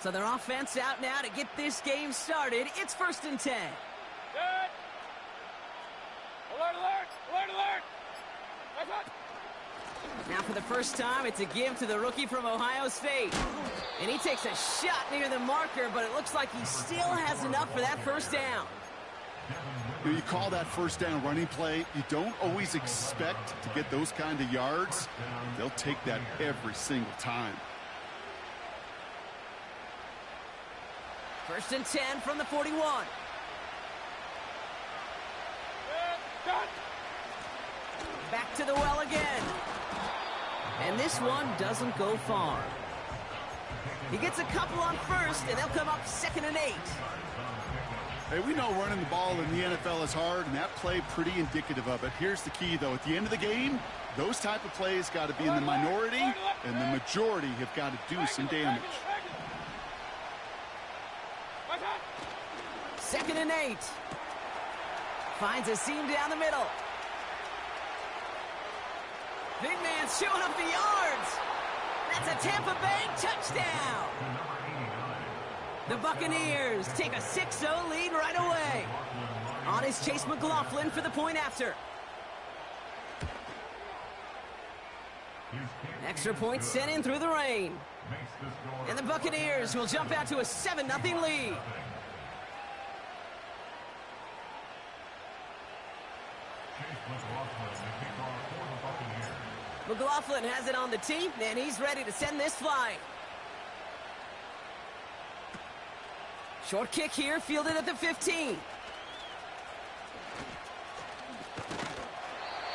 So their offense out now to get this game started. It's 1st and 10. Good. Alert, alert, alert, alert. That's up. Now for the first time, it's a give to the rookie from Ohio State. And he takes a shot near the marker, but it looks like he still has enough for that first down. You call that first down running play. You don't always expect to get those kind of yards. They'll take that every single time. 1st and 10 from the 41. Back to the well again. And this one doesn't go far. He gets a couple on first, and they'll come up 2nd and 8. Hey, we know running the ball in the NFL is hard, and that play pretty indicative of it. Here's the key, though. At the end of the game, those type of plays got to be in the minority, and the majority have got to do some damage. 2nd and 8. Finds a seam down the middle. Big man's showing up the yards. That's a Tampa Bay touchdown. The Buccaneers take a 6-0 lead right away. On is Chase McLaughlin for the point after. Extra point sent in through the rain. And the Buccaneers will jump out to a 7-0 lead. McLaughlin has it on the tee, and he's ready to send this flying. Short kick here, fielded at the 15.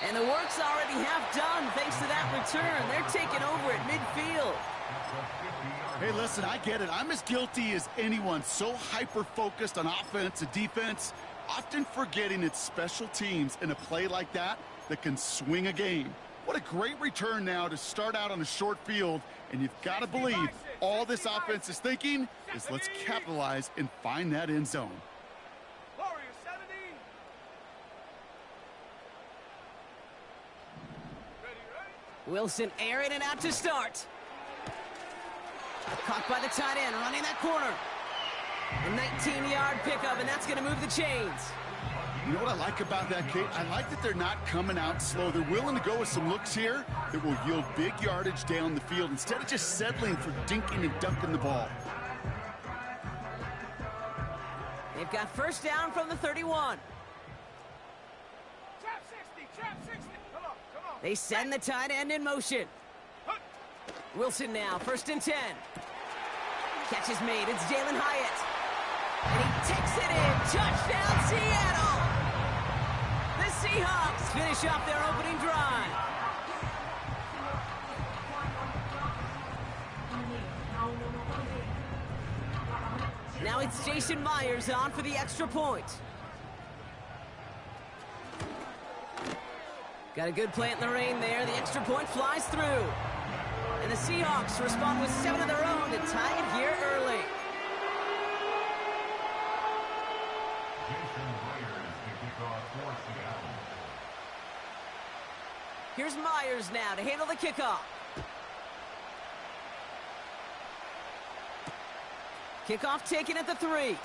And the work's already half done thanks to that return. They're taking over at midfield. Hey, listen, I get it. I'm as guilty as anyone. So hyper-focused on offense and defense, often forgetting it's special teams in a play like that that can swing a game. What a great return now to start out on a short field, and you've got to believe all this offense is thinking is let's capitalize and find that end zone. Wilson airing it out to start. Caught by the tight end, running that corner. A 19-yard pickup, and that's going to move the chains. You know what I like about that, Kate? I like that they're not coming out slow. They're willing to go with some looks here that will yield big yardage down the field instead of just settling for dinking and dunking the ball. They've got first down from the 31. Trap 60. Come on. They send the tight end in motion. Wilson now, 1st and 10. Catch is made. It's Jalen Hyatt. And he takes it in. Touchdown, Seattle! The Seahawks finish off their opening drive. Now it's Jason Myers on for the extra point. Got a good play in the rain there. The extra point flies through. And the Seahawks respond with 7 of their own to tie it here early. Here's Myers now to handle the kickoff. Kickoff taken at the 3.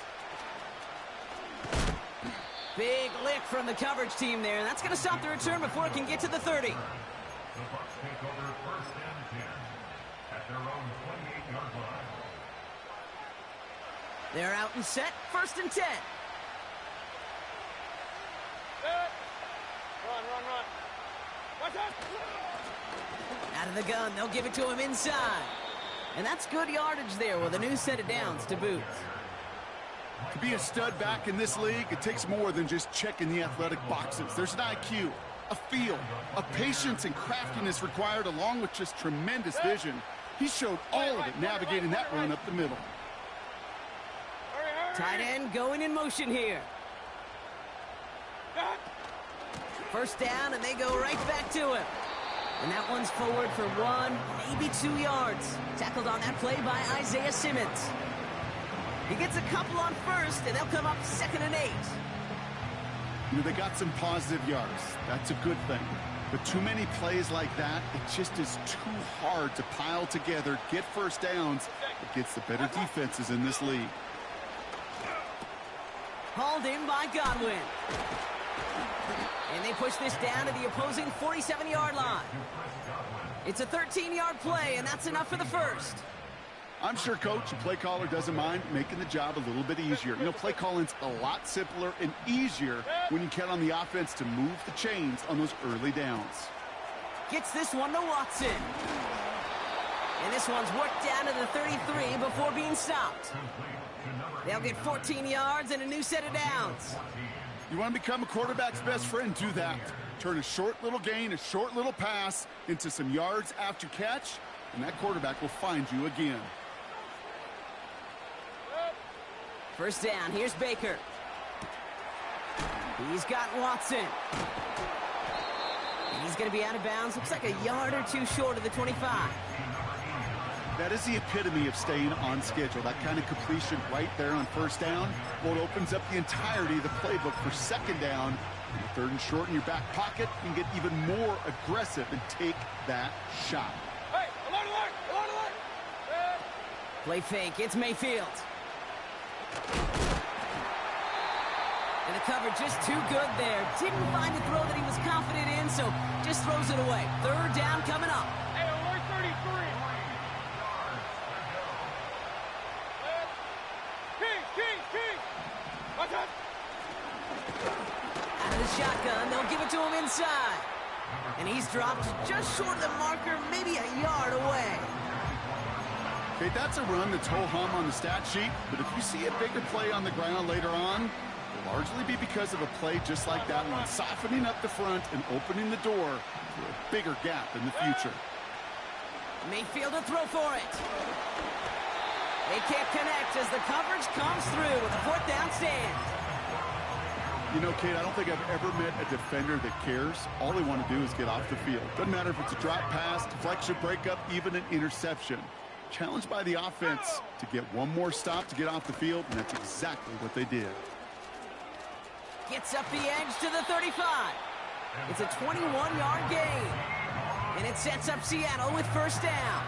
Big lick from the coverage team there. That's going to stop the return before it can get to the 30. The Bucs take over 1st and 10 at their own 28-yard line. They're out and set. 1st and 10. Run. Watch out. Out of the gun. They'll give it to him inside. And that's good yardage there with a new set of downs to boot. To be a stud back in this league, it takes more than just checking the athletic boxes. There's an IQ, a feel, a patience and craftiness required along with just tremendous vision. He showed all of it navigating that run up the middle. Tight end going in motion here. First down, and they go right back to him. And that one's forward for 1, maybe 2 yards. Tackled on that play by Isaiah Simmons. He gets a couple on first, and they'll come up 2nd and 8. You know, they got some positive yards. That's a good thing. But too many plays like that, it just is too hard to pile together, get first downs against the better defenses in this league. Hauled in by Godwin. And they push this down to the opposing 47-yard line. It's a 13-yard play, and that's enough for the first. I'm sure coach and play caller doesn't mind making the job a little bit easier. You know, play calling's a lot simpler and easier when you count on the offense to move the chains on those early downs. Gets this one to Watson. And this one's worked down to the 33 before being stopped. They'll get 14 yards and a new set of downs. You want to become a quarterback's best friend, do that. Turn a short little gain, a short little pass into some yards after catch, and that quarterback will find you again. First down, here's Baker. He's got Watson. And he's going to be out of bounds. Looks like a yard or two short of the 25. That is the epitome of staying on schedule. That kind of completion right there on first down. Well, it opens up the entirety of the playbook for second down. And third and short in your back pocket, you can get even more aggressive and take that shot. Hey, alert, alert, alert, alert. Play fake, it's Mayfield. And the coverage just too good there. Didn't find a throw that he was confident in, so just throws it away. Third down coming up. Hey, alert 33. Key. Watch out. Out of the shotgun, they'll give it to him inside. And he's dropped just short of the marker, maybe a yard away. Okay, that's a run that's ho-hum on the stat sheet, but if you see a bigger play on the ground later on, it'll largely be because of a play just like that one, softening up the front and opening the door for a bigger gap in the future. Mayfield to throw for it. They can't connect as the coverage comes through with a fourth down stand. You know, Kate, I don't think I've ever met a defender that cares. All they want to do is get off the field. Doesn't matter if it's a drop pass, deflection, breakup, even an interception. Challenged by the offense to get one more stop to get off the field, and that's exactly what they did. Gets up the edge to the 35. It's a 21-yard gain. And it sets up Seattle with first down.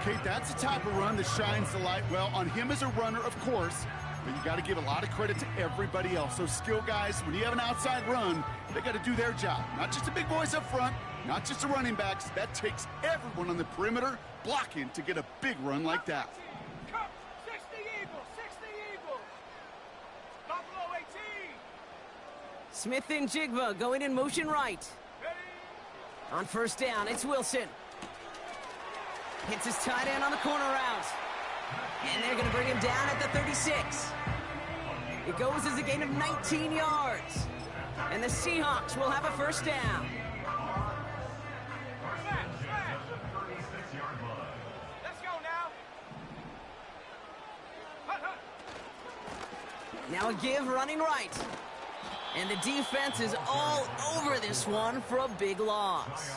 Kate, that's the type of run that shines the light well on him as a runner, of course, but you got to give a lot of credit to everybody else. Those skill guys, when you have an outside run, they got to do their job. Not just the big boys up front, not just the running backs. That takes everyone on the perimeter blocking to get a big run like that. Come, 60 Eagles. Buffalo 18. Smith and Jigba going in motion right. Ready. On first down, it's Wilson. Hits his tight end on the corner route. And they're going to bring him down at the 36. It goes as a gain of 19 yards. And the Seahawks will have a first down. Let's go now. Now a give running right. And the defense is all over this one for a big loss.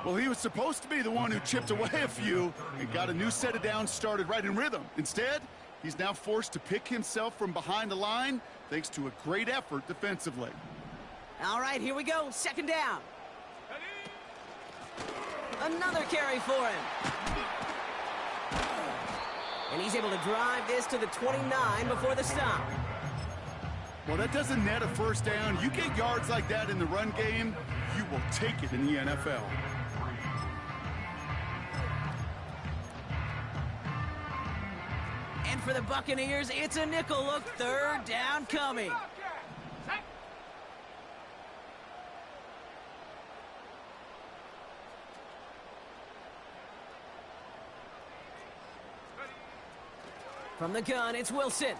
Well, he was supposed to be the one who chipped away a few and got a new set of downs started right in rhythm. Instead, he's now forced to pick himself from behind the line thanks to a great effort defensively. All right, here we go. Second down. Another carry for him. And he's able to drive this to the 29 before the stop. Well, that doesn't net a first down. You get yards like that in the run game, you will take it in the NFL. And for the Buccaneers, it's a nickel look. Third down coming. From the gun, it's Wilson.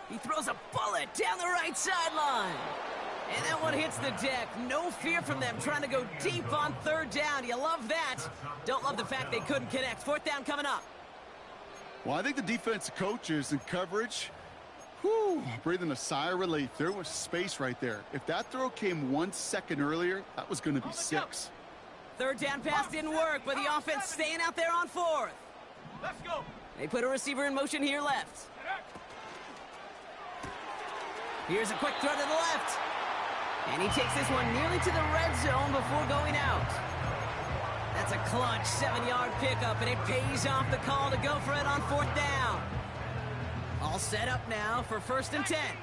He throws a bullet down the right sideline. And that one hits the deck. No fear from them trying to go deep on third down. You love that. Don't love the fact they couldn't connect. Fourth down coming up. Well, I think the defensive coaches and coverage, breathing a sigh of relief. There was space right there. If that throw came 1 second earlier, that was going to be 6. Third down pass didn't work, but the offense staying out there on fourth. Let's go. They put a receiver in motion here left. Here's a quick throw to the left. And he takes this one nearly to the red zone before going out. That's a clutch 7-yard pickup, and it pays off the call to go for it on 4th down. All set up now for 1st and 10. 19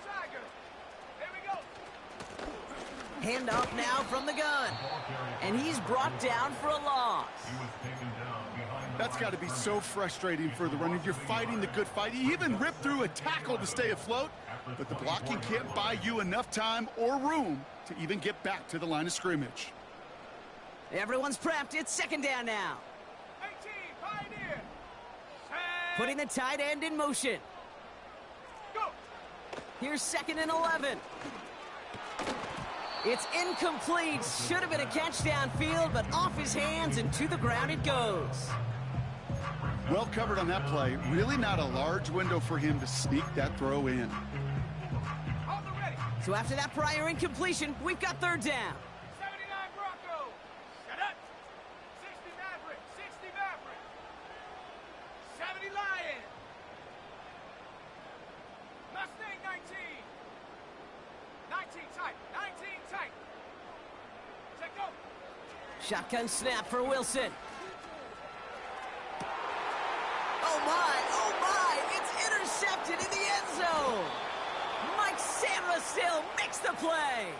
Tiger. Here we go. Handoff now from the gun. And he's brought down for a loss. That's got to be so frustrating for the runner. You're fighting the good fight. You even ripped through a tackle to stay afloat, but the blocking can't buy you enough time or room to even get back to the line of scrimmage. Everyone's prepped. It's 2nd down now. 18, Pioneer. Putting the tight end in motion. Go. Here's 2nd and 11. It's incomplete. Should have been a catch downfield, but off his hands and to the ground it goes. Well covered on that play. Really not a large window for him to sneak that throw in. Hold the ready. So after that prior incompletion, we've got 3rd down. 79 Broncos. Shut up. 60 Maverick. 60 Maverick. 70 Lion. Mustang 19. 19 tight. 19 tight. Check go. Shotgun snap for Wilson. Oh my, it's intercepted in the end zone. Mike Sandra still makes the play.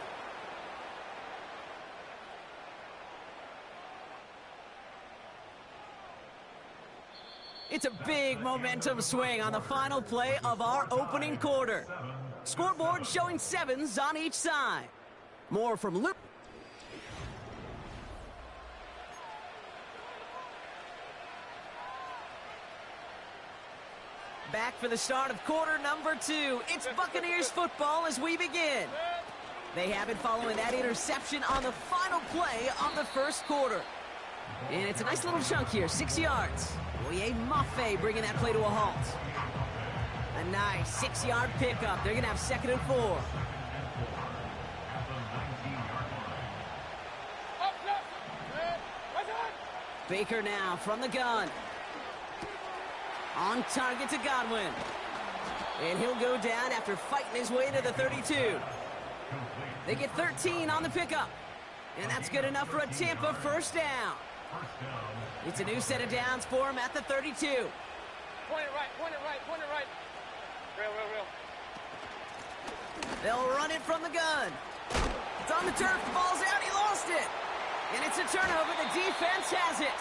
It's a big momentum swing on the final play of our opening quarter. Scoreboard showing 7s on each side. More from Luke. Back for the start of quarter number 2. It's Buccaneers football as we begin. They have it following that interception on the final play of the 1st quarter. And it's a nice little chunk here, 6 yards. Oye Mafe bringing that play to a halt. A nice 6-yard pickup. They're going to have 2nd and 4. Baker now from the gun. On target to Godwin. And he'll go down after fighting his way to the 32. They get 13 on the pickup. And that's good enough for a Tampa 1st down. It's a new set of downs for him at the 32. Point it right, point it right, point it right. Real. They'll run it from the gun. It's on the turf, the ball's out, he lost it. And it's a turnover, the defense has it.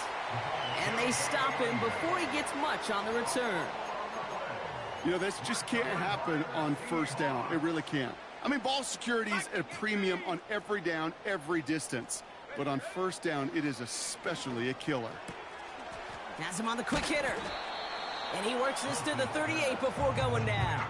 And they stop him before he gets much on the return. You know, this just can't happen on 1st down. It really can't. I mean, ball security's at a premium on every down, every distance. But on 1st down, it is especially a killer. Has him on the quick hitter. And he works this to the 38 before going down.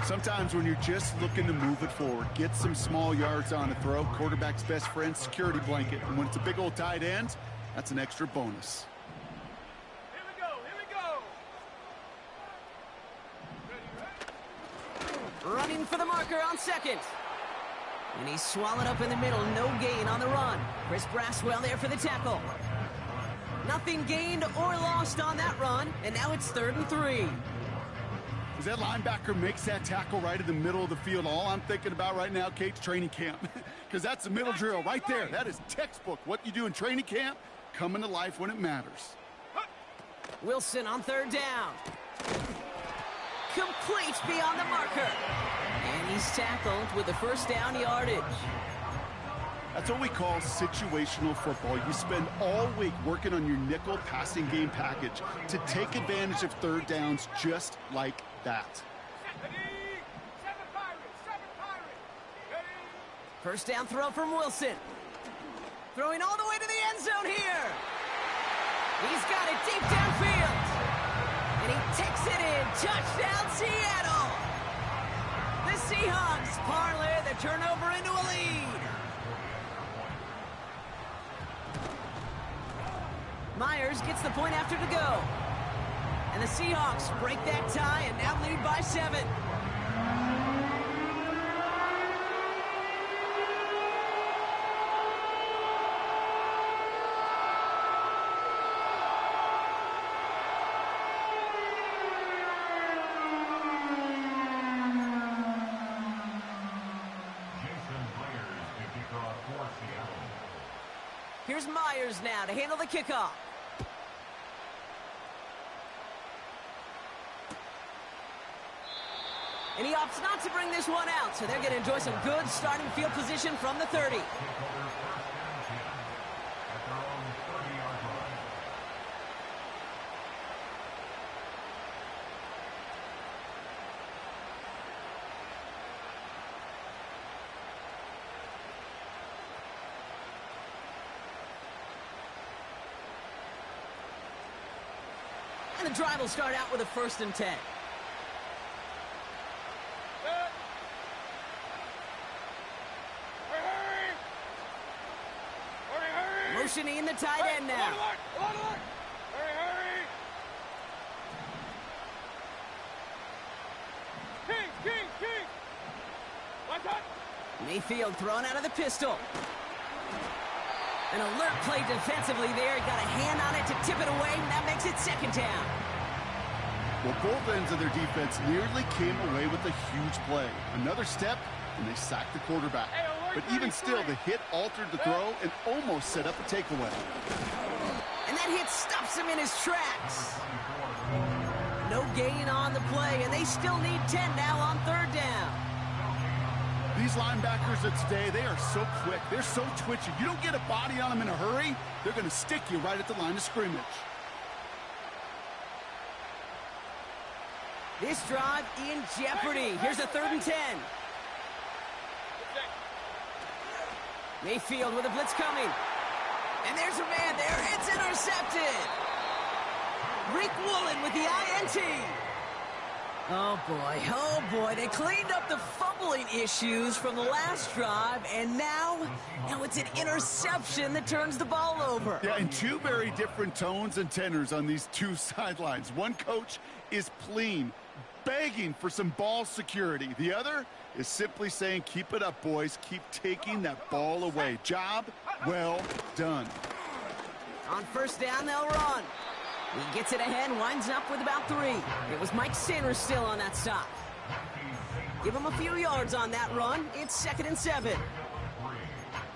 Sometimes when you're just looking to move it forward, get some small yards on a throw, quarterback's best friend, security blanket. And when it's a big old tight end, that's an extra bonus. Here we go. Running for the marker on 2nd. And he's swallowed up in the middle. No gain on the run. Chris Braswell there for the tackle. Nothing gained or lost on that run. And now it's 3rd and 3. As that linebacker makes that tackle right in the middle of the field, all I'm thinking about right now, Kate's training camp. Because that's the middle drill right there. That is textbook. What you do in training camp, coming to life when it matters. Wilson on 3rd down. Complete beyond the marker. And he's tackled with the 1st down yardage. That's what we call situational football. You spend all week working on your nickel passing game package to take advantage of 3rd downs just like that. 7 Pirates. 1st down throw from Wilson. Throwing all the way to the end zone here. He's got it deep downfield. And he takes it in. Touchdown, Seattle. The Seahawks parlay the turnover into a lead. Myers gets the point after to go. And the Seahawks break that tie and now lead by 7. Here's Myers now to handle the kickoff. And he opts not to bring this one out, so they're going to enjoy some good starting field position from the 30. And the drive will start out with a 1st and 10. Motioning the tight end now. Hurry! King! Watch out! Mayfield thrown out of the pistol. An alert play defensively there. He got a hand on it to tip it away, and that makes it 2nd down. Well, both ends of their defense nearly came away with a huge play. Another step, and they sacked the quarterback. But even still, the hit altered the throw and almost set up a takeaway. And that hit stops him in his tracks. No gain on the play, and they still need 10 now on 3rd down. These linebackers of today, they are so quick. They're so twitchy. You don't get a body on them in a hurry, they're going to stick you right at the line of scrimmage. This drive in jeopardy. Here's a 3rd and 10. Mayfield with a blitz coming. And there's a man there. It's intercepted. Rick Woolen with the INT. Oh, boy. They cleaned up the fumbling issues from the last drive, and now it's an interception that turns the ball over. Yeah, and two very different tones and tenors on these two sidelines. One coach is pleading, begging for some ball security. The other is simply saying, keep it up, boys. Keep taking that ball away. Job well done. On 1st down, they'll run. He gets it ahead and winds up with about 3. It was Mike Sanders still on that stop. Give him a few yards on that run. It's 2nd and 7.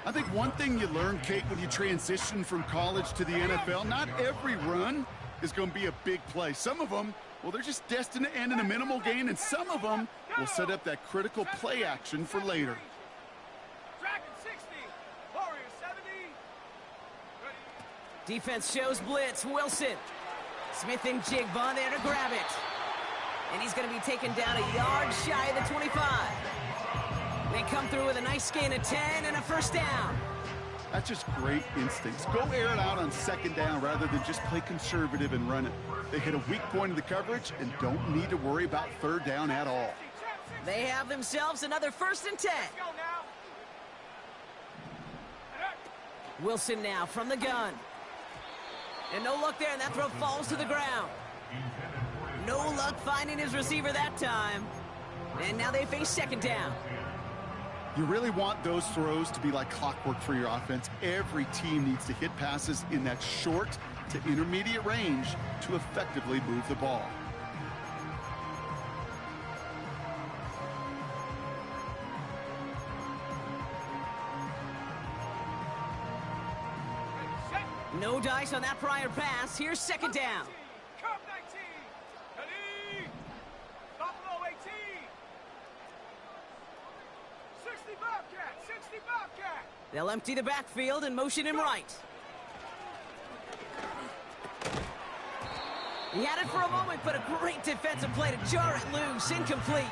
I think one thing you learn, Kate, when you transition from college to the NFL, not every run is going to be a big play. Some of them, well, they're just destined to end in a minimal gain, and some of them will set up that critical play action for later. Dragon 60, Warrior 70. Defense shows blitz. Wilson. Smith and Jigba there to grab it. And he's going to be taken down a yard shy of the 25. They come through with a nice gain of 10 and a 1st down. That's just great instincts. Go air it out on 2nd down rather than just play conservative and run it. They hit a weak point in the coverage and don't need to worry about 3rd down at all. They have themselves another 1st and 10. Wilson now from the gun. And no luck there, and that throw falls to the ground. No luck finding his receiver that time. And now they face 2nd down. You really want those throws to be like clockwork for your offense. Every team needs to hit passes in that short to intermediate range to effectively move the ball. No dice on that prior pass. Here's 2nd down. Curve 19. Ready. Buffalo 18. 60 Bobcat. They'll empty the backfield and motion him right. He had it for a moment, but a great defensive play to jar it loose. Incomplete.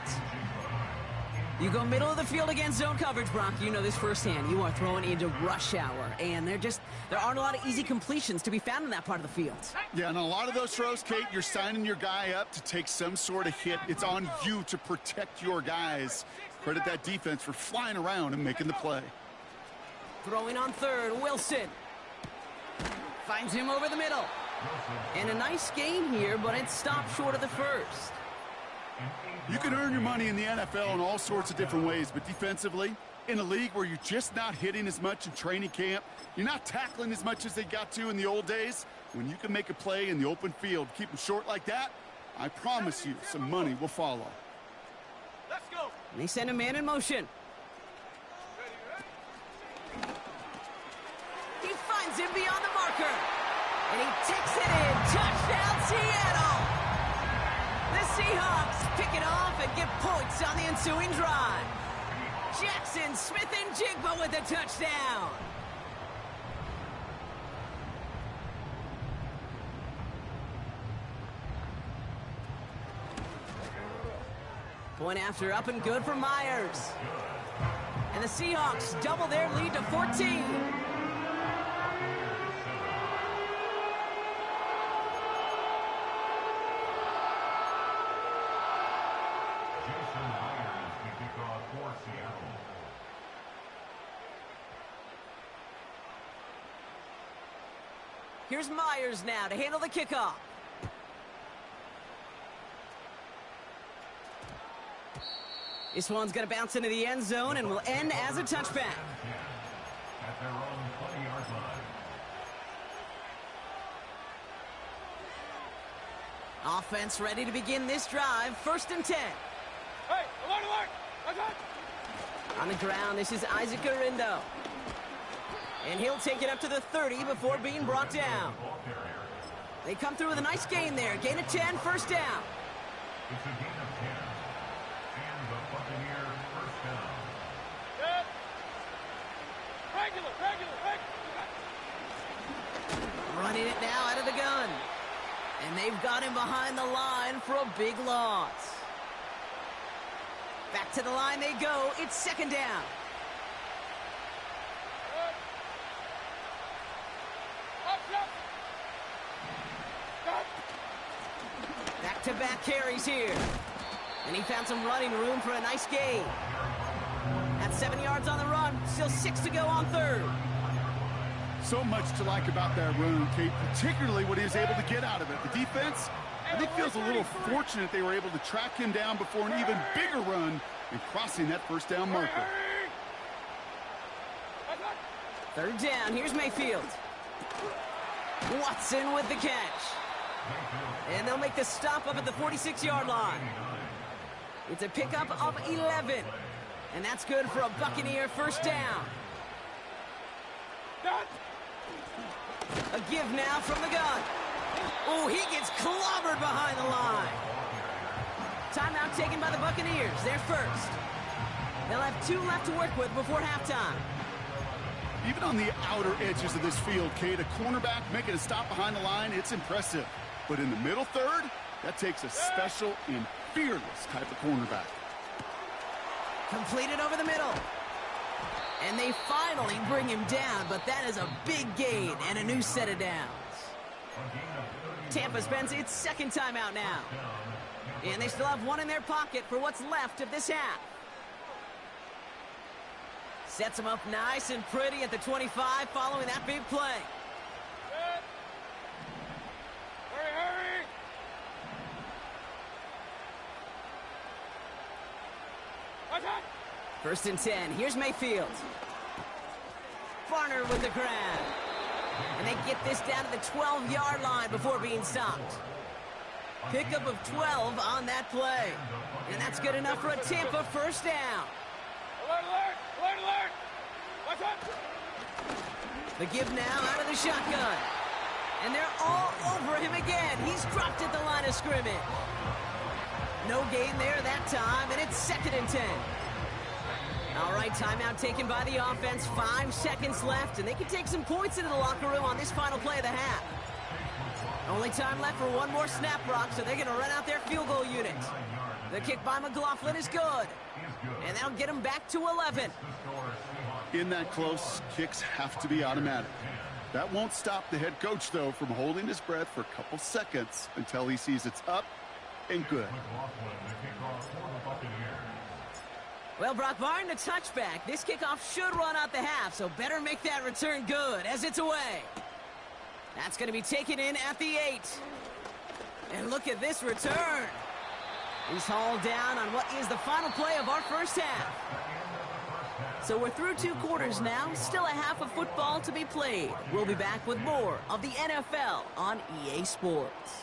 You go middle of the field against zone coverage, Brock. You know this firsthand. You are throwing into rush hour, and there aren't a lot of easy completions to be found in that part of the field. Yeah, and a lot of those throws, Kate, you're signing your guy up to take some sort of hit. It's on you to protect your guys. Credit that defense for flying around and making the play. Throwing on 3rd, Wilson. Finds him over the middle. And a nice gain here, but it stopped short of the 1st. You can earn your money in the NFL in all sorts of different ways, but defensively, in a league where you're just not hitting as much in training camp, you're not tackling as much as they got to in the old days, when you can make a play in the open field, keep them short like that, I promise you some money will follow. Let's go. And they send a man in motion. He finds him And he takes it in. Touchdown, Seattle! The Seahawks pick it off and get points on the ensuing drive. Jackson, Smith, and Jigba with the touchdown. Point after, up and good for Myers. And the Seahawks double their lead to 14. Here's Myers now to handle the kickoff. This one's going to bounce into the end zone and will end as a touchback. At their own 20-yard line. Offense ready to begin this drive. 1st and 10. Hey, alert! On the ground, this is Isaac Arindo. And he'll take it up to the 30 before being brought down. They come through with a nice gain there. Gain of 10, 1st down. It's a gain of 10. And the Buccaneers first down. Good. Regular. Running it now out of the gun. And they've got him behind the line for a big loss. Back to the line they go. It's 2nd down. Back-to-back carries here. And he found some running room for a nice gain. That's 7 yards on the run. Still 6 to go on 3rd. So much to like about that run, Kate, particularly what he was able to get out of it. The defense, I think, feels a little fortunate they were able to track him down before an even bigger run and crossing that 1st down marker. 3rd down. Here's Mayfield. Watson with the catch. And they'll make the stop up at the 46-yard line. It's a pickup of 11. And that's good for a Buccaneer 1st down. A give now from the gun. Oh, he gets clobbered behind the line. Timeout taken by the Buccaneers. They're first. They'll have 2 left to work with before halftime. Even on the outer edges of this field, Kate, a cornerback making a stop behind the line, it's impressive. But in the middle third, that takes a special and fearless type of cornerback. Completed over the middle. And they finally bring him down, but that is a big gain and a new set of downs. Tampa spends its 2nd timeout now. And they still have 1 in their pocket for what's left of this half. Sets him up nice and pretty at the 25 following that big play. Hurry! 1st and 10. Here's Mayfield. Barner with the grab. And they get this down to the 12-yard line before being stopped. Pickup of 12 on that play. And that's good enough for a Tampa 1st down. Alert! Watch out! The give now out of the shotgun. And they're all over him again. He's dropped at the line of scrimmage. No gain there that time, and it's 2nd and 10. All right, timeout taken by the offense. 5 seconds left, and they can take some points into the locker room on this final play of the half. Only time left for 1 more snap, Brock, so they're going to run out their field goal unit. The kick by McLaughlin is good. And that'll get them back to 11. In that close, kicks have to be automatic. That won't stop the head coach, though, from holding his breath for a couple seconds until he sees it's up and good. Well, Brock, barring the touchback, this kickoff should run out the half, so better make that return good as it's away. That's going to be taken in at the 8. And look at this return. He's hauled down on what is the final play of our first half. So we're through 2 quarters now, still a half of football to be played. We'll be back with more of the NFL on EA Sports.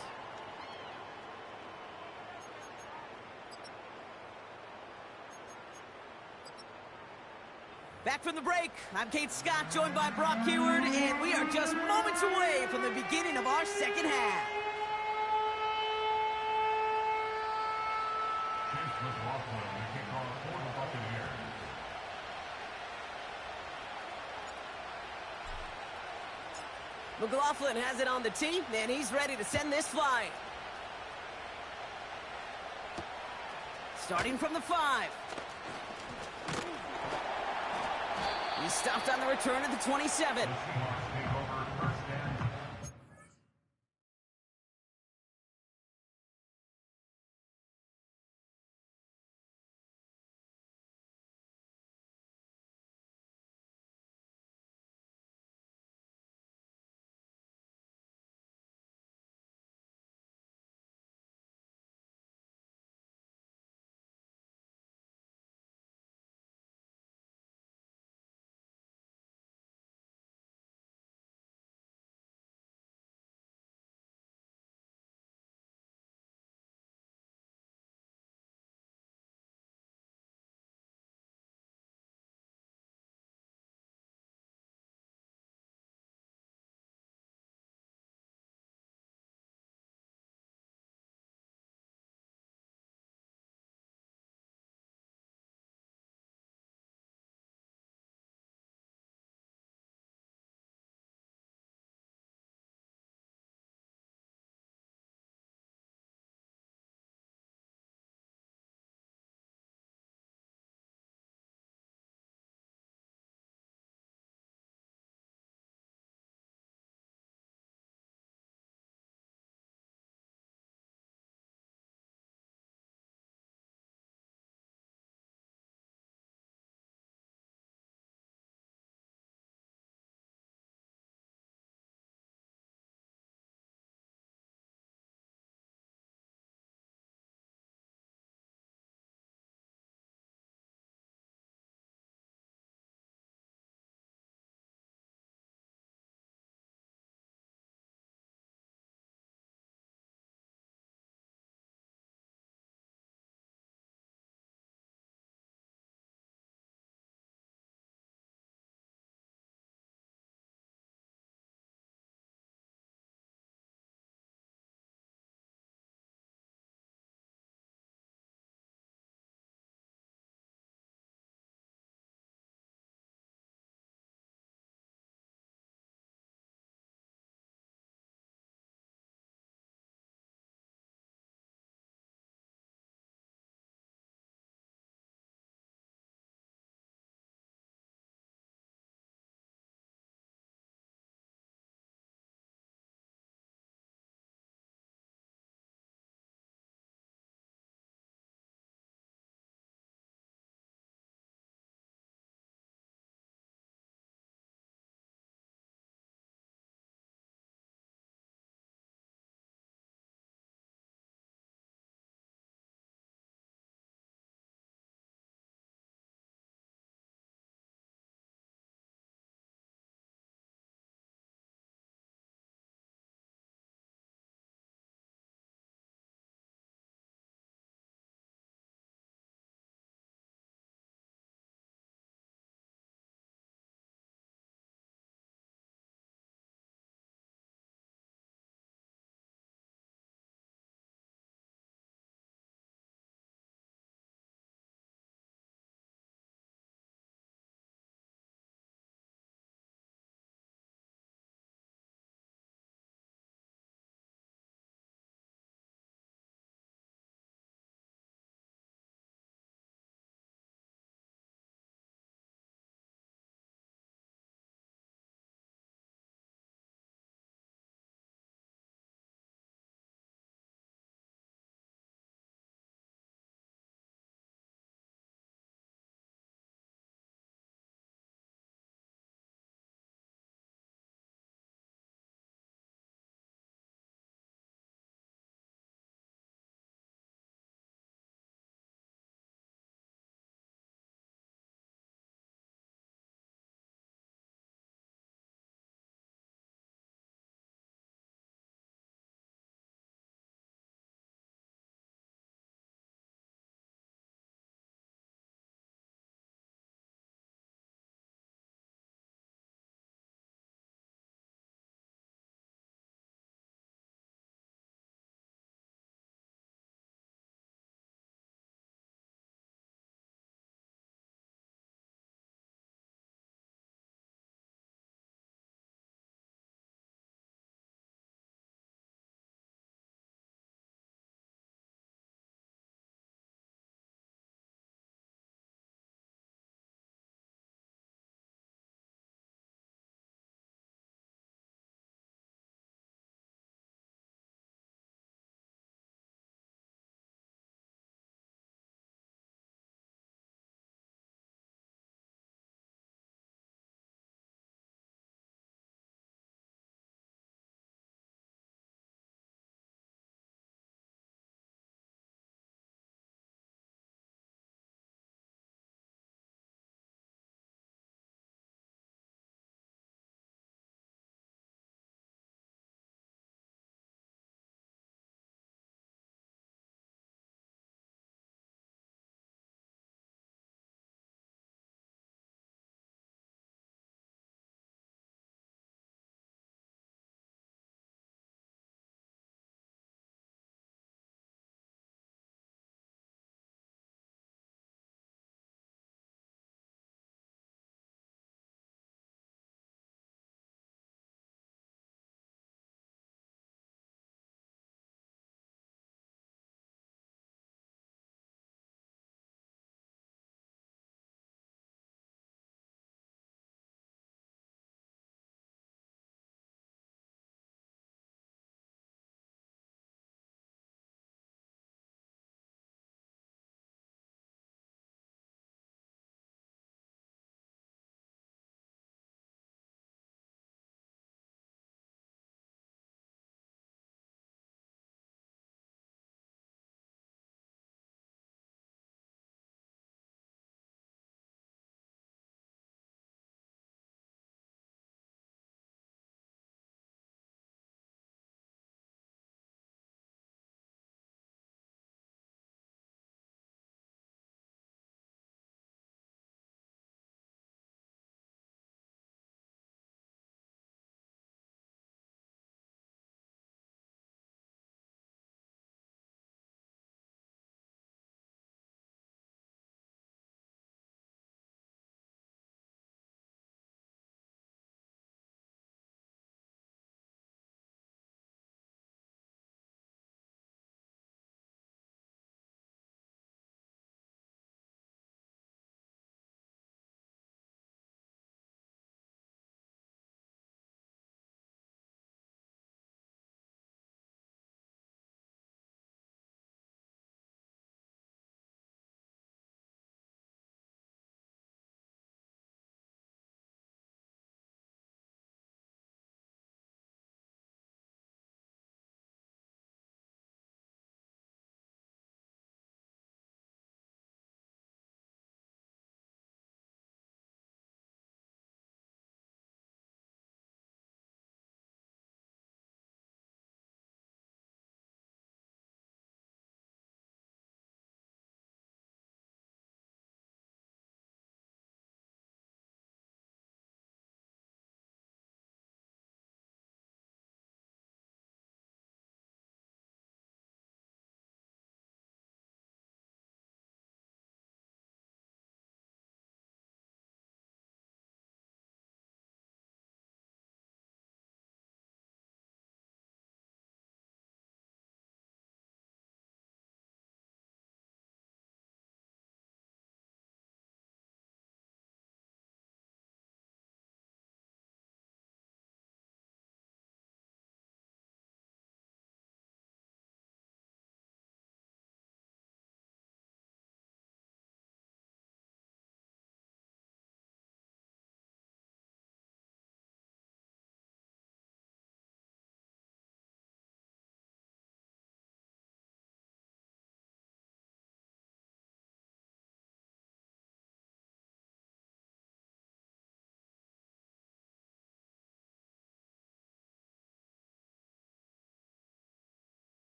Back from the break, I'm Kate Scott, joined by Brock Hayward, and we are just moments away from the beginning of our second half. Chase McLaughlin, the kickoff for the Buccaneers. McLaughlin has it on the tee, and he's ready to send this flying. Starting from the 5. He's stopped on the return at the 27. The Seahawks take over first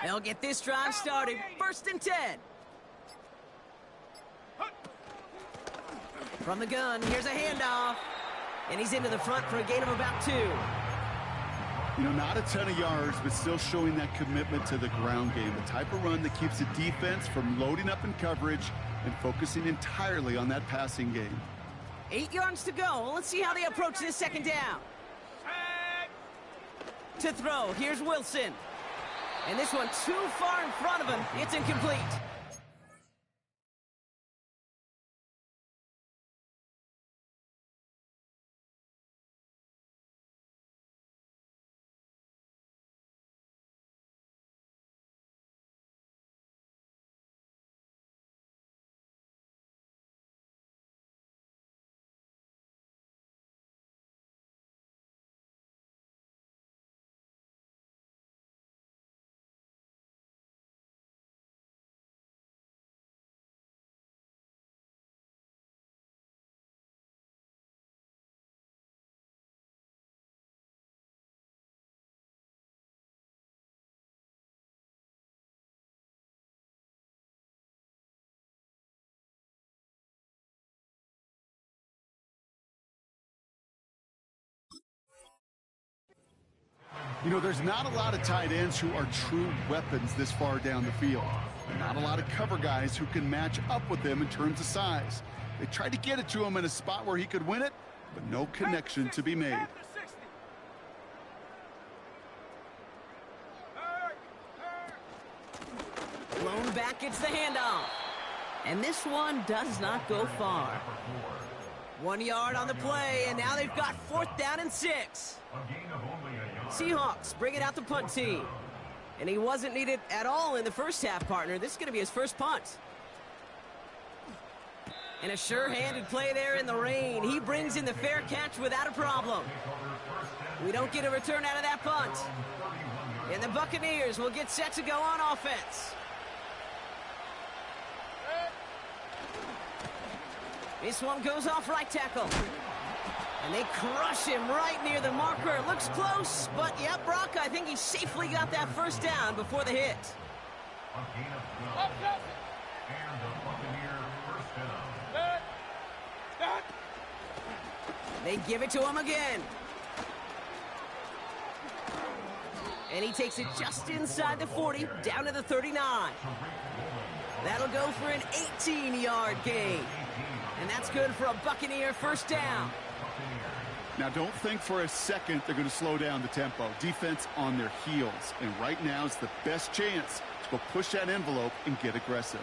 They'll get this drive started. 1st and 10. From the gun, here's a handoff. And he's into the front for a gain of about 2. You know, not a ton of yards, but still showing that commitment to the ground game. The type of run that keeps the defense from loading up in coverage and focusing entirely on that passing game. 8 yards to go. Let's see how they approach this 2nd down. To throw, here's Wilson. And this one too far in front of him. It's incomplete. You know, there's not a lot of tight ends who are true weapons this far down the field. Not a lot of cover guys who can match up with them in terms of size. They tried to get it to him in a spot where he could win it, but no connection to be made. Blown back, gets the handoff. And this one does not go far. 1 yard on the play, and now they've got 4th down and 6. Seahawks bring it out the punt team. And he wasn't needed at all in the first half, partner. This is going to be his first punt. And a sure-handed play there in the rain. He brings in the fair catch without a problem. We don't get a return out of that punt. And the Buccaneers will get set to go on offense. This one goes off right tackle. And they crush him right near the marker. It looks close, but yep, Brock, I think he safely got that 1st down before the hit. They give it to him again. And he takes it just inside the 40, down to the 39. That'll go for an 18-yard gain. And that's good for a Buccaneer 1st down. Now, don't think for a second they're going to slow down the tempo. Defense on their heels. And right now is the best chance to go push that envelope and get aggressive.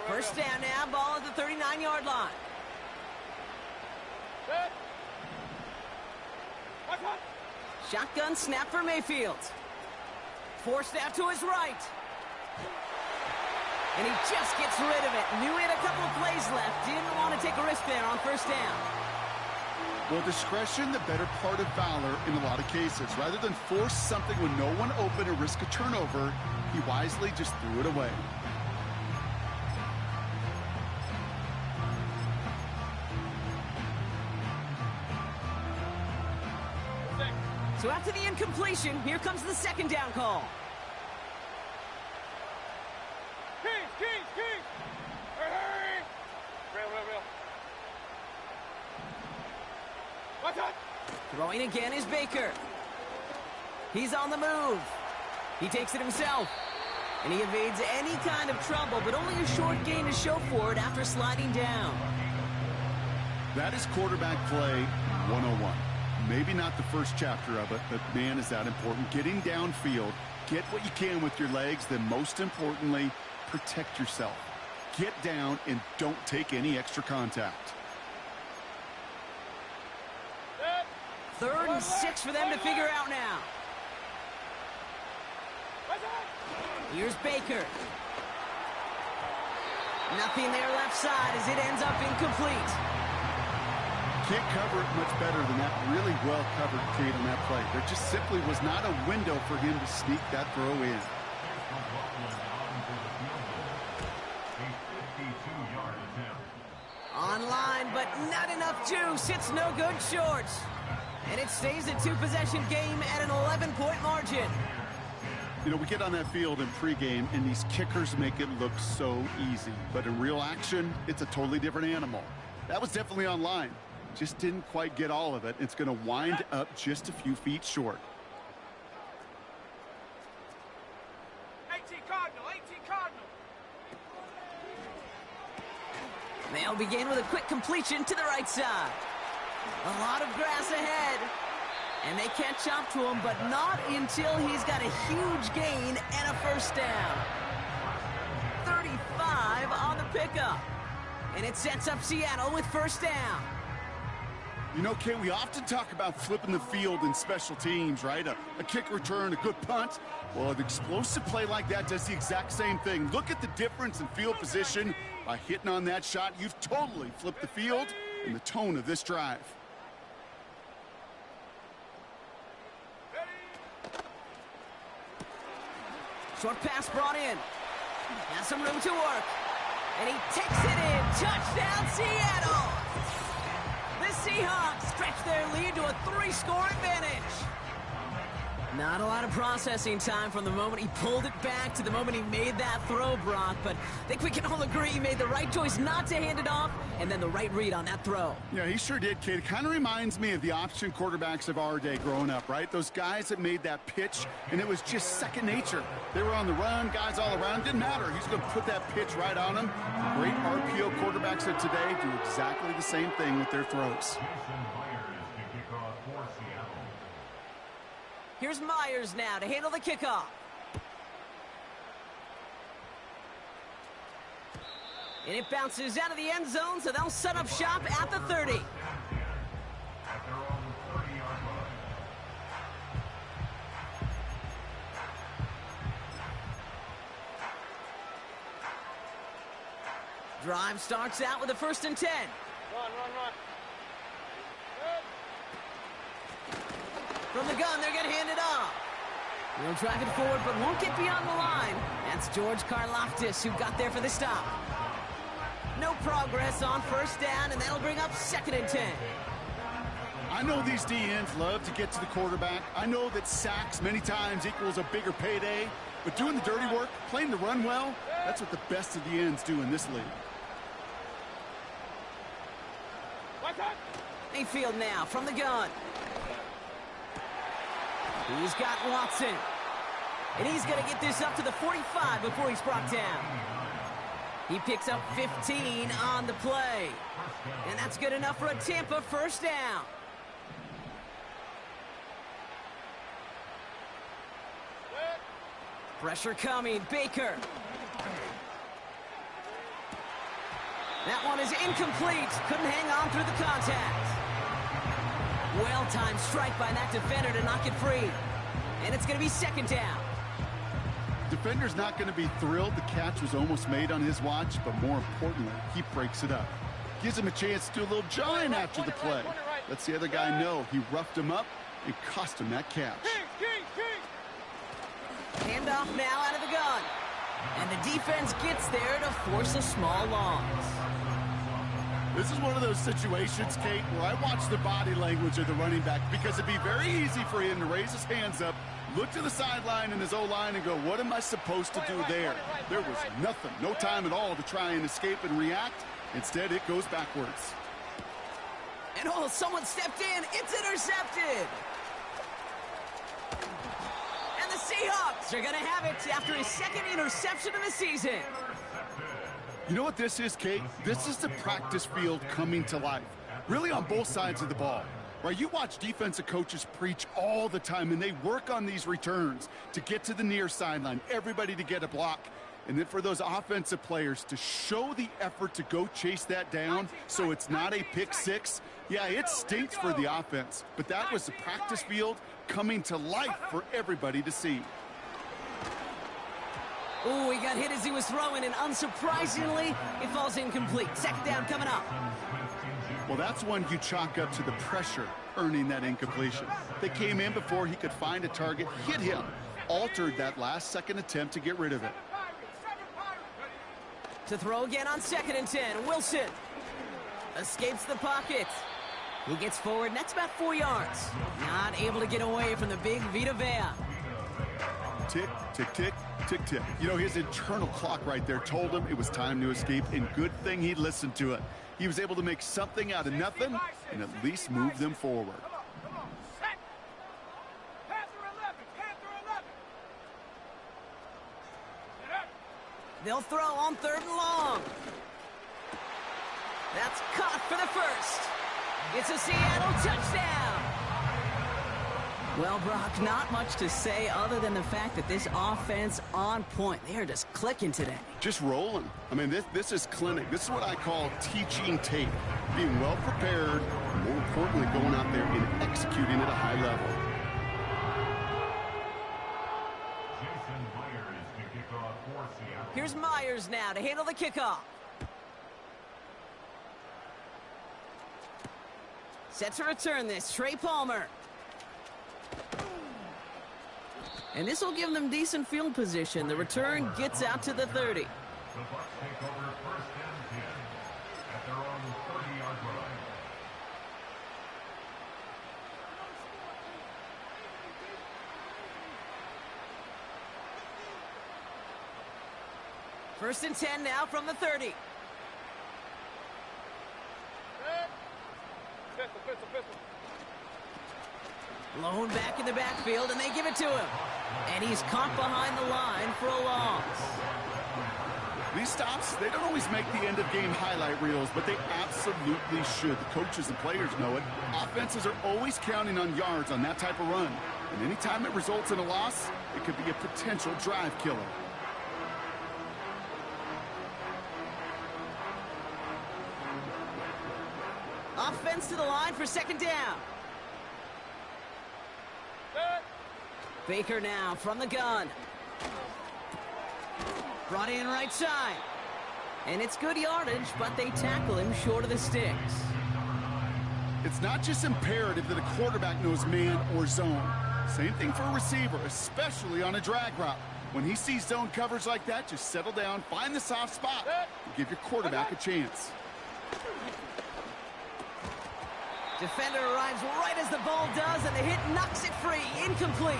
First down now, ball at the 39-yard line. Shotgun snap for Mayfield. Forced out to his right. And he just gets rid of it. Knew he had a couple of plays left. Didn't want to take a risk there on 1st down. Well, discretion, the better part of valor in a lot of cases. Rather than force something with no one open and risk a turnover, he wisely just threw it away. So after the incompletion, here comes the 2nd down call. Keys! Hurry! Real. Watch out! Throwing again is Baker. He's on the move. He takes it himself. And he evades any kind of trouble, but only a short gain to show for it after sliding down. That is quarterback play 101. Maybe not the first chapter of it, but man, is that important. Getting downfield, get what you can with your legs, then most importantly, protect yourself. Get down and don't take any extra contact. 3rd and 6 for them to figure out now. Here's Baker. Nothing there left side as it ends up incomplete. Can't cover it much better than that. Really well covered, Kate, on that play. There just simply was not a window for him to sneak that throw in. On line, but not enough juice. It's no good short. And it stays a two-possession game at an 11-point margin. You know, we get on that field in pregame, and these kickers make it look so easy. But in real action, it's a totally different animal. That was definitely online. Just didn't quite get all of it. It's going to wind up just a few feet short. 18 Cardinal, 18 Cardinal. They'll begin with a quick completion to the right side. A lot of grass ahead. And they catch up to him, but not until he's got a huge gain and a first down. 35 on the pickup. And it sets up Seattle with first down. You know, Kate, we often talk about flipping the field in special teams, right? A kick return, a good punt. Well, an explosive play like that does the exact same thing. Look at the difference in field position. By hitting on that shot, you've totally flipped the field and the tone of this drive. Short pass brought in. Has some room to work. And he takes it in. Touchdown, Seattle! The Seahawks stretch their lead to a 3-score advantage. Not a lot of processing time from the moment he pulled it back to the moment he made that throw, Brock. But I think we can all agree he made the right choice not to hand it off, and then the right read on that throw. Yeah, he sure did, Kate. It kind of reminds me of the option quarterbacks of our day growing up, right? Those guys that made that pitch, and it was just second nature. They were on the run, guys all around. Didn't matter. He's going to put that pitch right on them. Great RPO quarterbacks of today do exactly the same thing with their throws. Here's Myers now to handle the kickoff. And it bounces out of the end zone, so they'll set up shop at the 30. At their own 30-yard line. Drive starts out with a 1st and 10. Run. From the gun, they're going to hand it off. They'll drive it forward, but won't get beyond the line. That's George Karlaftis who got there for the stop. No progress on first down, and that'll bring up 2nd and 10. I know these DNs love to get to the quarterback. I know that sacks many times equals a bigger payday. But doing the dirty work, playing the run well, that's what the best of the ends do in this league. Mayfield now from the gun. He's got Watson. And he's going to get this up to the 45 before he's brought down. He picks up 15 on the play. And that's good enough for a Tampa first down. Pressure coming. Baker. That one is incomplete. Couldn't hang on through the contact. Well-timed strike by that defender to knock it free. And it's going to be 2nd down. Defender's not going to be thrilled the catch was almost made on his watch, but more importantly, he breaks it up. Gives him a chance to do a little jawing after the play. Lets the other guy know he roughed him up and cost him that catch. Handoff now out of the gun. And the defense gets there to force a small loss. This is one of those situations, Kate, where I watch the body language of the running back because it'd be very easy for him to raise his hands up, look to the sideline in his O-line and go, what am I supposed to do there? There was nothing, no time at all to try and escape and react. Instead, it goes backwards. And oh, someone stepped in. It's intercepted. And the Seahawks are going to have it after his 2nd interception of the season. You know what this is, Kate? This is the practice field coming to life, really on both sides of the ball. Right, you watch defensive coaches preach all the time, and they work on these returns to get to the near sideline, everybody to get a block. And then for those offensive players to show the effort to go chase that down so it's not a pick six. Yeah, it stinks for the offense, but that was the practice field coming to life for everybody to see. Ooh, he got hit as he was throwing, and unsurprisingly, it falls incomplete. 2nd down coming up. Well, that's one you chalk up to the pressure earning that incompletion. They came in before he could find a target, hit him, altered that last 2nd attempt to get rid of it. To throw again on 2nd and 10, Wilson escapes the pocket. He gets forward, and that's about 4 yards. Not able to get away from the big Vita Vea. Tick, tick, tick, tick, tick. You know, his internal clock right there told him it was time to escape, and good thing he listened to it. He was able to make something out of nothing and at least move them forward. Come on, set. Panther 11, Panther 11. Get up. They'll throw on 3rd and long. That's caught for the first. It's a Seattle touchdown. Well, Brock, not much to say other than the fact that this offense on point. They are just clicking today. Just rolling. I mean, this is clinic. This is what I call teaching tape. Being well prepared, and more importantly, going out there and executing at a high level. Jason Myers to kick off for Seattle. Here's Myers now to handle the kickoff. Set to return this, Trey Palmer. And this will give them decent field position. The return gets out to the 30. The Bucs take over 1st and 10 at their own 30-yard line. First and 10 now from the 30. Pistol. Blown back in the backfield, and they give it to him. And he's caught behind the line for a loss. These stops, they don't always make the end-of-game highlight reels, but they absolutely should. The coaches and players know it. Offenses are always counting on yards on that type of run. And anytime it results in a loss, it could be a potential drive killer. Offense to the line for 2nd down. Baker now from the gun. Brought in right side. And it's good yardage, but they tackle him short of the sticks. It's not just imperative that a quarterback knows man or zone. Same thing for a receiver, especially on a drag route. When he sees zone coverage like that, just settle down, find the soft spot, and give your quarterback a chance. Defender arrives right as the ball does, and the hit knocks it free. Incomplete.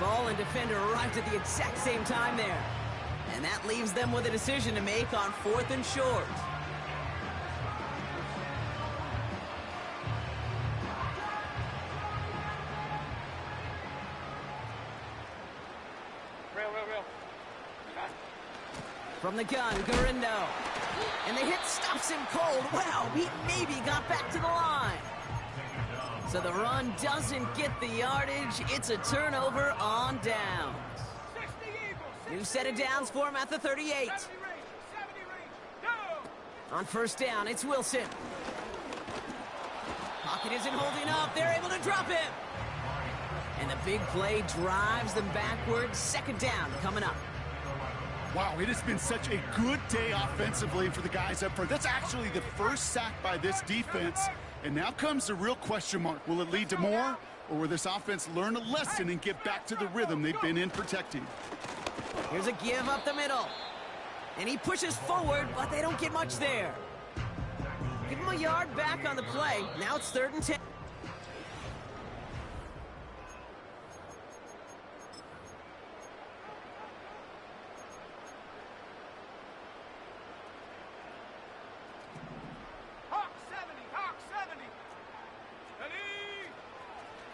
Ball and defender arrived at the exact same time there. And that leaves them with a decision to make on 4th and short. Real. From the gun, Garindo. And the hit stops him cold. Wow, he maybe got back to the line. So the run doesn't get the yardage. It's a turnover on downs. New set of downs for him at the 38. On 1st down, it's Wilson. Pocket isn't holding up. They're able to drop him. And the big play drives them backwards. 2nd down coming up. Wow, it has been such a good day offensively for the guys up front. That's actually the first sack by this defense. And now comes the real question mark. Will it lead to more? Or will this offense learn a lesson and get back to the rhythm they've been in protecting? Here's a give up the middle. And he pushes forward, but they don't get much there. Give him a yard back on the play. Now it's 3rd and 10.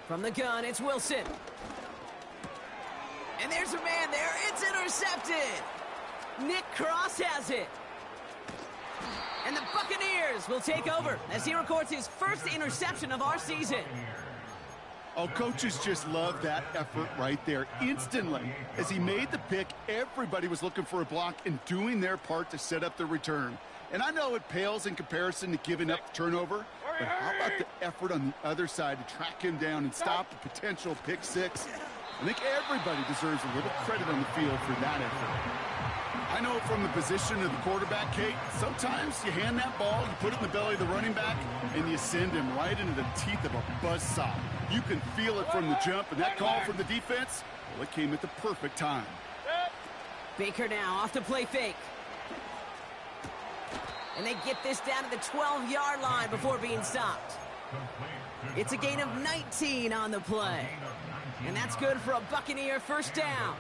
From the gun, it's Wilson. And there's a man there. It's intercepted. Nick Cross has it. And the Buccaneers will take over as he records his first interception of our season. Oh, coaches just love that effort right there. Instantly, as he made the pick, everybody was looking for a block and doing their part to set up the return. And I know it pales in comparison to giving up the turnover, but how about the effort on the other side to track him down and stop the potential pick six? I think everybody deserves a little credit on the field for that effort. I know from the position of the quarterback, Kate, sometimes you hand that ball, you put it in the belly of the running back, and you send him right into the teeth of a buzzsaw. You can feel it from the jump, and that call from the defense, well, it came at the perfect time. Baker now off to play fake. And they get this down to the 12-yard line before being stopped. It's a gain of 19 on the play. And that's good for a Buccaneer first down.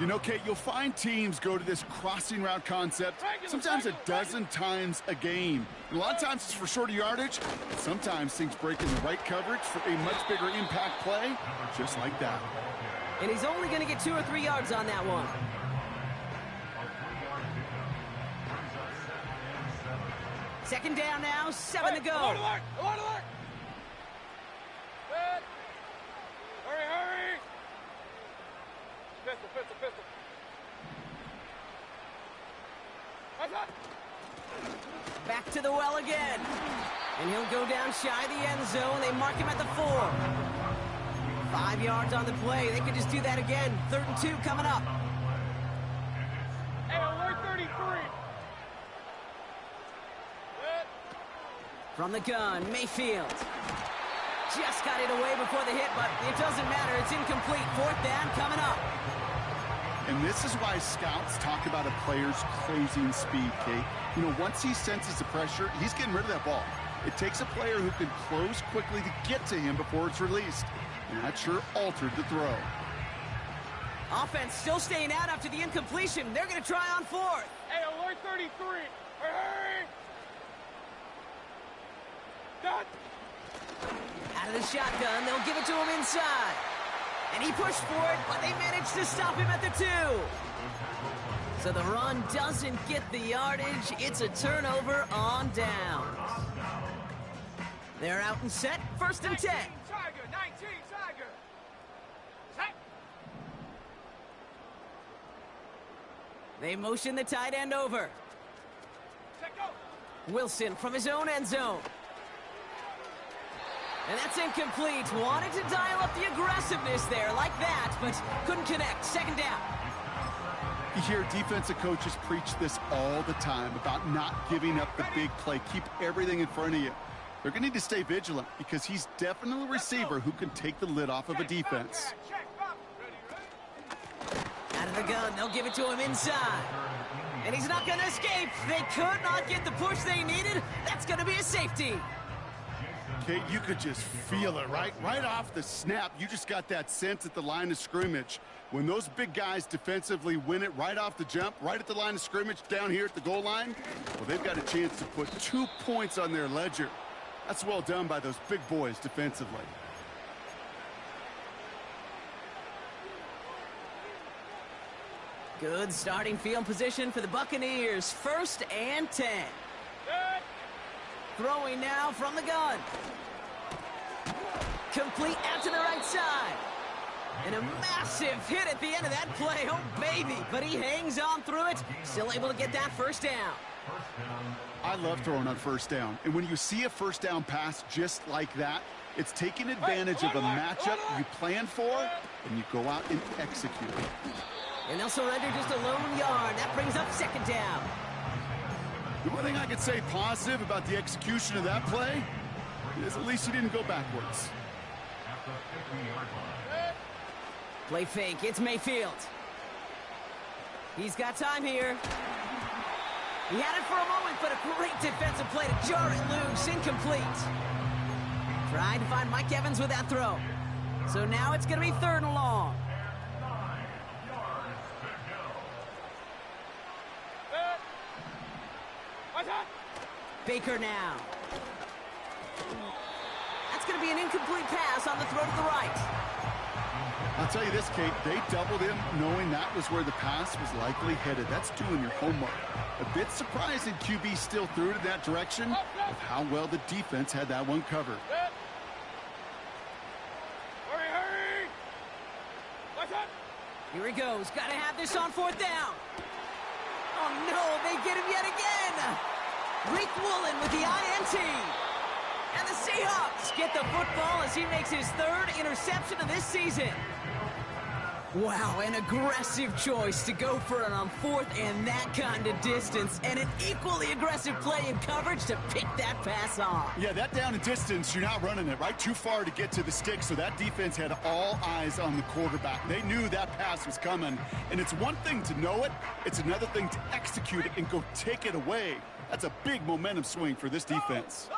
You know, Kate, you'll find teams go to this crossing route concept sometimes a dozen times a game. And a lot of times it's for shorter yardage. Sometimes things break in the right coverage for a much bigger impact play, just like that. And he's only going to get 2 or 3 yards on that one. Second down now, 7 to go. Alert! Set. Hurry! Pistol. Back to the well again. And he'll go down shy of the end zone. They mark him at the 4. 5 yards on the play. They could just do that again. 3rd and 2 coming up. Hey, alert 33. Set. From the gun, Mayfield. Just got it away before the hit, but it doesn't matter. It's incomplete. 4th down coming up. And this is why scouts talk about a player's closing speed, Kate. You know, once he senses the pressure, he's getting rid of that ball. It takes a player who can close quickly to get to him before it's released. And that sure altered the throw. Offense still staying out after the incompletion. They're going to try on 4th. Hey, alert 33. Hurry! Done. Out of the shotgun, they'll give it to him inside. And he pushed for it, but they managed to stop him at the 2. So the run doesn't get the yardage. It's a turnover on downs. They're out and set. 1st and 10. 19 Tiger. Set. They motion the tight end over. Set, go. Wilson from his own end zone. And that's incomplete. Wanted to dial up the aggressiveness there like that, but couldn't connect. 2nd down. You hear defensive coaches preach this all the time about not giving up the big play. Keep everything in front of you. They're going to need to stay vigilant because he's definitely a receiver who can take the lid off of a defense. Out of the gun, they'll give it to him inside. And he's not going to escape. They could not get the push they needed. That's going to be a safety. Kate, you could just feel it, right? Right off the snap, you just got that sense at the line of scrimmage. When those big guys defensively win it right off the jump, right at the line of scrimmage, down here at the goal line, well, they've got a chance to put 2 points on their ledger. That's well done by those big boys defensively. Good starting field position for the Buccaneers. 1st and 10. Set. Throwing now from the gun. Complete out to the right side. And a massive hit at the end of that play. Oh, baby. But he hangs on through it. Still able to get that 1st down. I love throwing on 1st down. And when you see a 1st down pass just like that, it's taking advantage of a matchup you plan for, and you go out and execute it. And they'll surrender just a lone yard. That brings up 2nd down. The one thing I could say positive about the execution of that play is at least he didn't go backwards. Play fake. It's Mayfield. He's got time here. He had it for a moment, but a great defensive play to jar it loose. Incomplete. Trying to find Mike Evans with that throw. So now it's going to be 3rd and long. Baker now. That's going to be an incomplete pass on the throw to the right. I'll tell you this, Kate, they doubled him knowing that was where the pass was likely headed. That's doing your homework. A bit surprising QB still threw it in that direction with how well the defense had that one covered. Hurry! Here he goes. Got to have this on 4th down. Oh, no, they get him yet again. Rick Woolen with the INT. And the Seahawks get the football as he makes his 3rd interception of this season. Wow, an aggressive choice to go for it on fourth and that kind of distance, and an equally aggressive play in coverage to pick that pass off. Yeah, that down and distance, you're not running it, right? Too far to get to the stick, so that defense had all eyes on the quarterback. They knew that pass was coming, and it's one thing to know it, it's another thing to execute it and go take it away. That's a big momentum swing for this defense.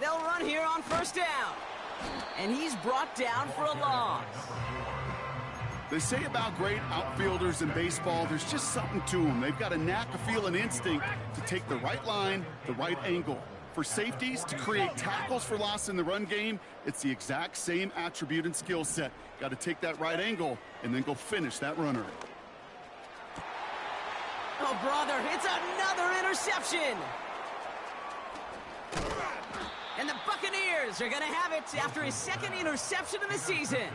They'll run here on first down. And he's brought down for a loss. They say about great outfielders in baseball, there's just something to them. They've got a knack, a feel, and instinct to take the right line, the right angle. For safeties, to create tackles for loss in the run game, it's the exact same attribute and skill set. Got to take that right angle and then go finish that runner. Oh, brother, it's another interception. And the Buccaneers are going to have it after his second interception of the season.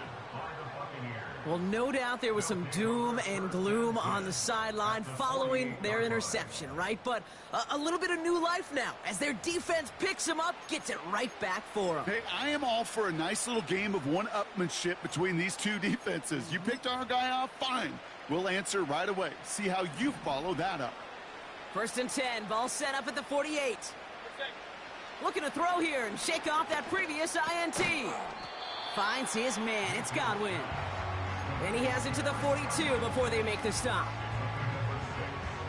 Well, no doubt there was some doom and gloom on the sideline following their interception, right? But a little bit of new life now as their defense picks him up, gets it right back for him. Hey, I am all for a nice little game of one-upmanship between these two defenses. You picked our guy off, fine. We'll answer right away. See how you follow that up. 1st and 10, ball set up at the 48. Looking to throw here and shake off that previous INT. Finds his man. It's Godwin. And he has it to the 42 before they make the stop.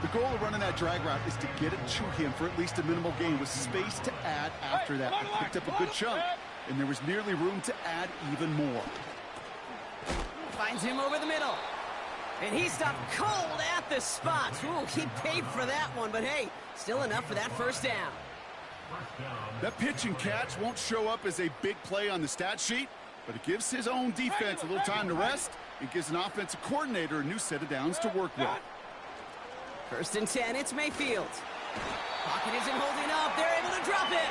The goal of running that drag route is to get it to him for at least a minimal gain with space to add after that. He picked up a good chunk, and there was nearly room to add even more. Finds him over the middle. And he stopped cold at the spot. Ooh, he paid for that one, but hey, still enough for that first down. That pitch and catch won't show up as a big play on the stat sheet, but it gives his own defense a little time to rest. It gives an offensive coordinator a new set of downs to work with. 1st and 10, it's Mayfield. Pocket isn't holding up. They're able to drop it.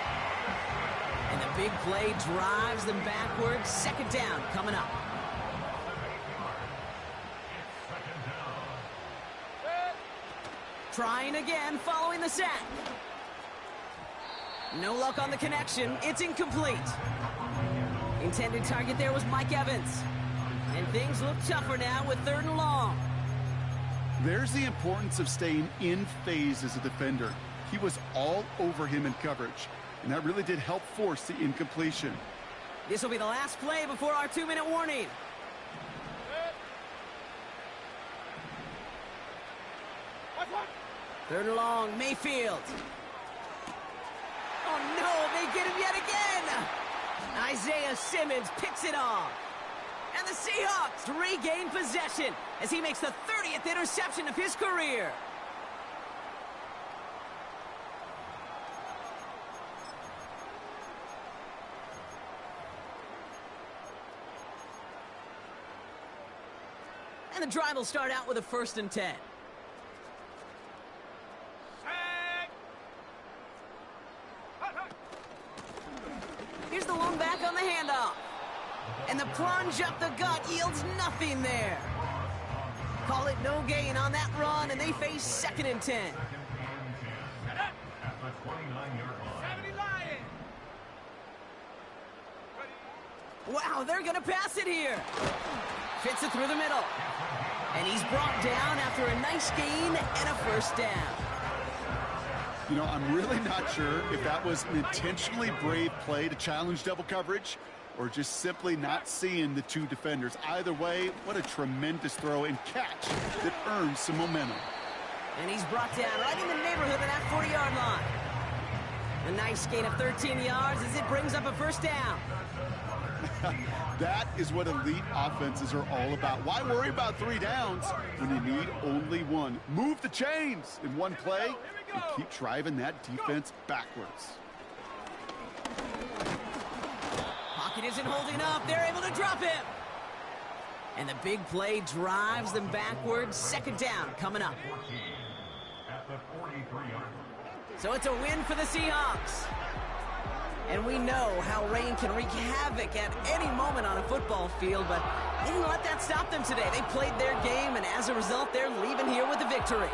And the big play drives them backwards. 2nd down coming up. Trying again following the sack. No luck on the connection. It's incomplete. Intended target there was Mike Evans. And things look tougher now with 3rd and long. There's the importance of staying in phase as a defender. He was all over him in coverage, and that really did help force the incompletion. This will be the last play before our 2-minute warning. Third and long, Mayfield. Oh, no, they get him yet again. Isaiah Simmons picks it off. And the Seahawks regain possession as he makes the 30th interception of his career. And the drive will start out with a 1st and 10. Here's the lone back on the handoff. And the plunge up the gut yields nothing there. Call it no gain on that run, and they face 2nd and 10. Wow, they're going to pass it here. Fits it through the middle. And he's brought down after a nice gain and a 1st down. You know, I'm really not sure if that was an intentionally brave play to challenge double coverage or just simply not seeing the two defenders. Either way, what a tremendous throw and catch that earns some momentum. And he's brought down right in the neighborhood of that 40-yard line. A nice gain of 13 yards as it brings up a 1st down. That is what elite offenses are all about. Why worry about 3 downs when you need only 1? Move the chains in one play and keep driving that defense backwards. Pocket isn't holding up. They're able to drop him. And the big play drives them backwards. 2nd down coming up. So it's a win for the Seahawks. And we know how rain can wreak havoc at any moment on a football field, but they didn't let that stop them today. They played their game, and as a result, they're leaving here with a victory.